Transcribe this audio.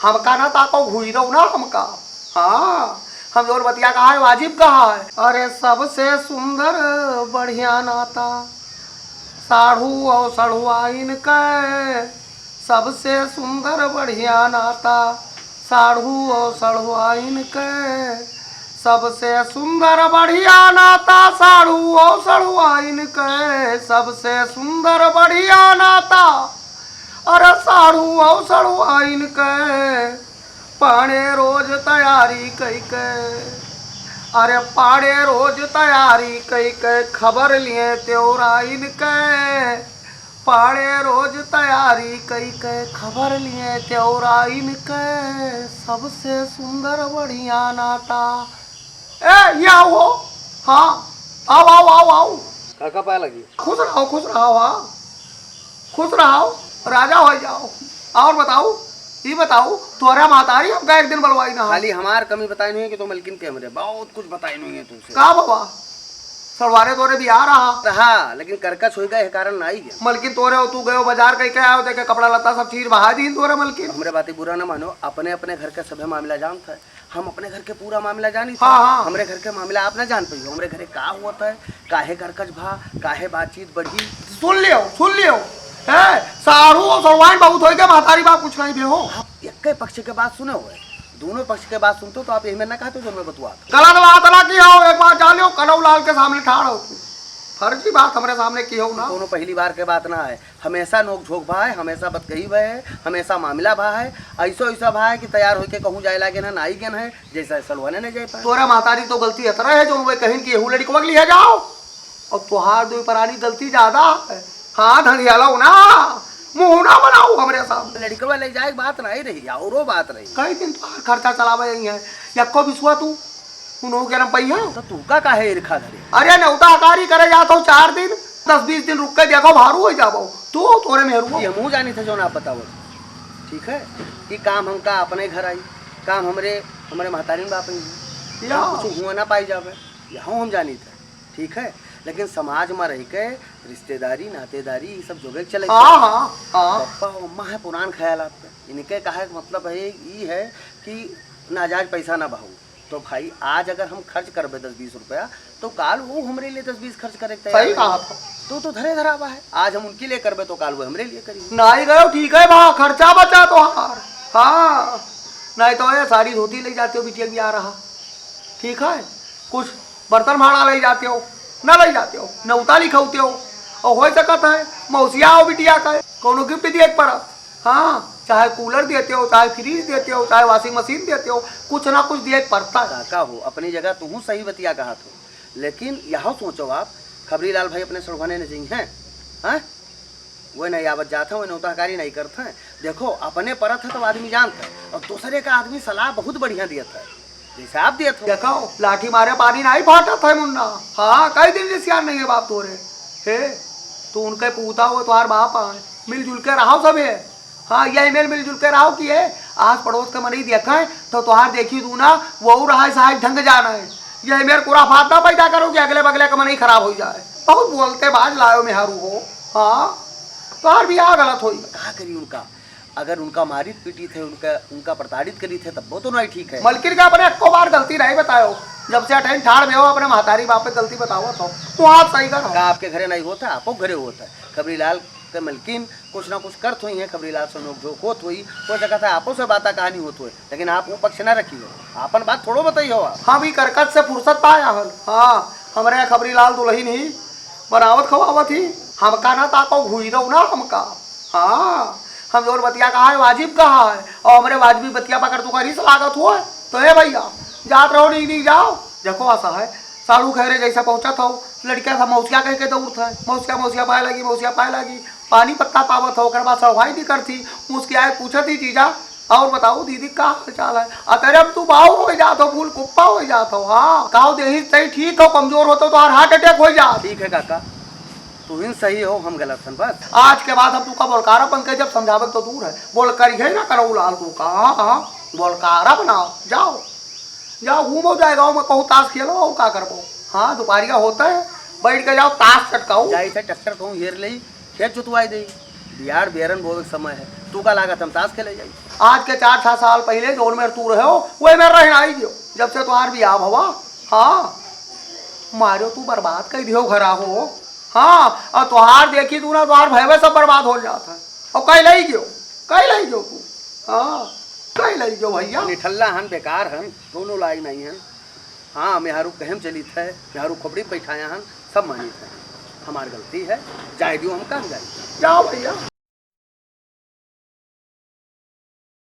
हमका ना ताको घुई रहो ना हमका। हाँ हम जोर बतिया कहा है वाजिब कहा है। अरे सबसे सुंदर बढ़िया नाता साढ़ू और सढ़ुआइन के, सबसे सुंदर बढ़िया नाता साढ़ू और सढ़ुआइन के, सबसे सुंदर बढ़िया नाता साढ़ू और सढ़ुआइन के, सबसे सुंदर बढ़िया नाता अरे साढ़ू और सढ़ुआइन के, पाने रोज तैयारी कई के, अरे पाड़े रोज तैयारी कई के, खबर लिए त्योराइन के, पाड़े रोज तैयारी कई के, खबर लिए त्योराइन के, सबसे सुंदर बढ़िया नाता। ए ये आओ। हाँ आओ आओ आओ आओ। काका पाया लगी। खुश रहो खुश रहो। हाँ खुश रहो राजा हो जाओ। और बताओ ये बताओ तोरा महतारी हमका एक दिन बलवाई ना। खाली हमार कमी बताई नहीं है कि तो मलकिन के हमरे बहुत कुछ बताई नहीं है तुमसे। का बाबा सलवारे तोरे भी आ रहा लेकिन करकस हो गए कारण ना आई गया। मलकिन तोरे हो तू गयो बाजार कहीं के आओ देखे कपड़ा लत्ता सब चीज बहा दी तोरे मलकिन। हमरे बातें बुरा ना मानो, अपने अपने घर का सभी मामला जानता है। हम अपने घर के पूरा मामला जानी। हाँ। हमरे घर के मामला आप ना जान पाई हो। हमरे घरे का हुआ है, काहे करकस भा, काहे बातचीत बढ़ी। सुन लियो है सारू और सलवान बहुत हो गए महतारी बात कुछ नहीं भी हो। आप एक पक्ष के बात सुने हुए, दोनों पक्ष के बात सुनते तो आप यही में ना कहते जो मैं बतुआ। गलत बात ना की हो, एक बार जान लियो कनऊ लाल के सामने ठाड़ हो तू। फर्जी बात हमारे सामने की हो ना। दोनों पहली बार के बात ना है, हमेशा नोक झोंक भा है, हमेशा बतकही भा है, हमेशा मामला भा है। ऐसा भा है कि तैयार होके कहूँ जाए लागे ना आई गेन है, जैसा सलवाने नहीं जाए पाए। तोरा महतारी तो गलती है है जो वे कहीं की एहू लड़की बगली है जाओ और तुहार दो परानी गलती ज्यादा है। हाँ धनिया लो ना मुंह ना बनाओ हमरे सामने। लड़कवा ले जाए बात नहीं रही औरो बात रही। कई दिन तुहार खर्चा चलावे यही है यक्को बिसुआ तू उन्हों के नाम पैया तो तू का काहे ईर्खा धरे। अरे नौता हकारी करे जाता हूँ 4 दिन 10-20 दिन रुक के देखो भारू हो जाओ तू तोरे मेहरू ये मुँह जानी थे जो ना बताओ। ठीक है कि काम हमका अपने घर आई, काम हमारे महतारी बाप कुछ हुआ ना पाई जावे यहाँ हम जानी थे। ठीक है लेकिन समाज में रह के रिश्तेदारी नातेदारी ये सब जोगे चले। पप्पा अम्मा है पुरान ख्याल आपके इनके कहा मतलब है ये है कि नाजायज पैसा ना बहाऊ। तो भाई आज अगर हम खर्च करबे 10-20 रुपया तो काल वो हमारे लिए 10-20 खर्च करे। सही कहा तो धरे धरावा है। आज हम उनके लिए करबे तो काल वो हमारे लिए करेंगे। नहीं गयो ठीक है भा खर्चा बचा तो हार। हाँ नहीं तो ये सारी धोती ले जाते हो बिटिया भी आ रहा। ठीक है कुछ बर्तन भाड़ा ले जाते हो ना ले जाते हो नौता लिखौते हो और हो सकता है मौसिया हो बिटिया का कोनो गिफ्ट दिए पड़ा। हाँ चाहे कूलर देते हो चाहे फ्रिज देते हो चाहे वॉशिंग मशीन देते हो कुछ ना कुछ दिए पड़ता है। का हो अपनी जगह तू सही बतिया कहा तो लेकिन यहाँ सोचो आप खबरी लाल भाई अपने सड़वाने नहीं हैं। हाँ वो नहीं आवत जाता वो नौताकारी नहीं करता है। देखो अपने परत है तो आदमी जानता है और दूसरे का आदमी सलाह बहुत बढ़िया दिया था जैसे आप दिए थे। देखो लाठी मारे पानी नहीं फाटा था मुन्ना। हाँ कई दिन रिश्तेदार नहीं है बाप तोरे हे तू उनके पूता हुआ तुम्हार बाप है मिलजुल के रहो सब है। हाँ यही मेल मिलजुल के रहो कि है आस पड़ोस का मनी देखा है तो तुहार देखी तू ना वो रहा है साहब ढंग जाना है। यही मेरे पूरा फाता पैदा करो कि अगले बगले का मनी खराब हो जाए। बहुत बोलते बाज लाओ मेहरू हो। हाँ तुहार भी आ गलत हो कहा करी उनका अगर उनका मारित पीटी थे उनका प्रताड़ित करी थे तब वो तो नहीं ठीक है। मलकिन का अपने एको बार गलती नहीं बताओ जब से अठैन ठाड़ में हो अपने महतारी बाप पे गलती बताओ तो आप सही करो। आपके घरे नहीं होता आपो घरे होता है। खबरीलाल के मलकिन कुछ ना कुछ करत हुई है खबरीलाल से नोक झोंक होत हुई कोई जगह था आपो से बात कहानी होत हुए लेकिन आप वो पक्ष ना रखी हो आपन बात थोड़ो बताइए हो आप। हाँ भी करकट से फुर्सत पाया हल। हाँ हमारे खबरीलाल दुल्ही नहीं बनावत खवावत ही हमका ना ताको घुई रहो ना हमका। हाँ हम जोर बतिया कहा है वाजिब कहा है और हमारे वाजिबी बतिया पकड़ तू करी से लागत हुआ तो है भैया जात रहो नहीं जाओ। देखो ऐसा है साड़ू खैरे जैसा पहुंचा था लड़किया था मौसिया कह के दौड़ था मौसिया पाए लगी पानी पत्ता पावत हो बाद सड़वाई नहीं करती उसकी आए पूछा थी चीजा और बताओ दीदी का हाल चाल है। अतरे अब तू बाहर हो जाता हो फूल कुप्पा हो जाता हो। हाँ कहो देही सही ठीक हो कमजोर होते तो हार्ट अटैक हो जा। ठीक है काका तू इन सही हो हम गलत सन बस। आज के बाद हम तू का बोलकारा बन के जब समझावे तो दूर है बोल कर ही ना करो लाल तू का। हाँ बोलकारा बनाओ जाओ घूमो जाए गाँव में कहूँ ताश खेलो और क्या करबो। हाँ दोपहरिया होता है बैठ के जाओ ताश चटकाओ जाई थे ट्रैक्टर कहूँ हेर ले खेत जुतवाई दे बिहार बेरन बोवे समय है तू का लागत हम ताश खेले जाई। आज के 4-6 साल पहले जोन में तू रहे हो वही में रहना ही दियो जब से तुम्हार भी आप हवा। हाँ मारो तू बर्बाद कर दियो घरा हो। हाँ और तुहार देखी तू ना तुहार भयवे सब बर्बाद हो जाता है। और कहीं लाई गयो तू। हाँ कहीं लाई गयो भैया। निठल्ला हन बेकार हन दोनों लायक नहीं हन। हाँ मेहरू कहम चली थे मेहरू खोपड़ी बैठाया हन सब मानी थे हमार गलती है जाए दियो हम कहाँ जाए। जाओ भैया।